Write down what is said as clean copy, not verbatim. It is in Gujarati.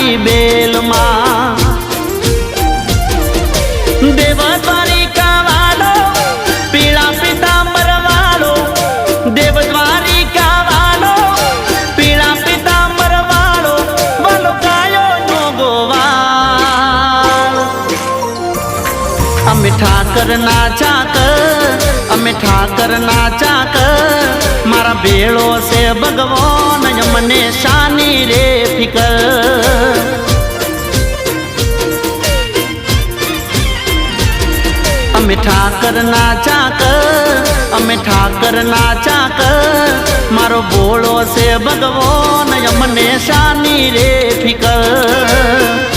મારી બેલમાં દેવ દ્વારિકા વાળો પીળા પિતાંબર વાળો દેવ દ્વારિકા વાળો પીળા પિતાંબર વાળો વાલો ગાયો નો ગોવાળ અમે ઠાકર ના ચાકર અમે ઠાકર ના ચાકર મારા ભેળો છે ભગવાન મને શાની રે ફિકર અમે ઠાકર ના ચાકર અમે ઠાકર ના ચાકર મારો ભોળો છે ભગવાન મને શાની રે ફિકર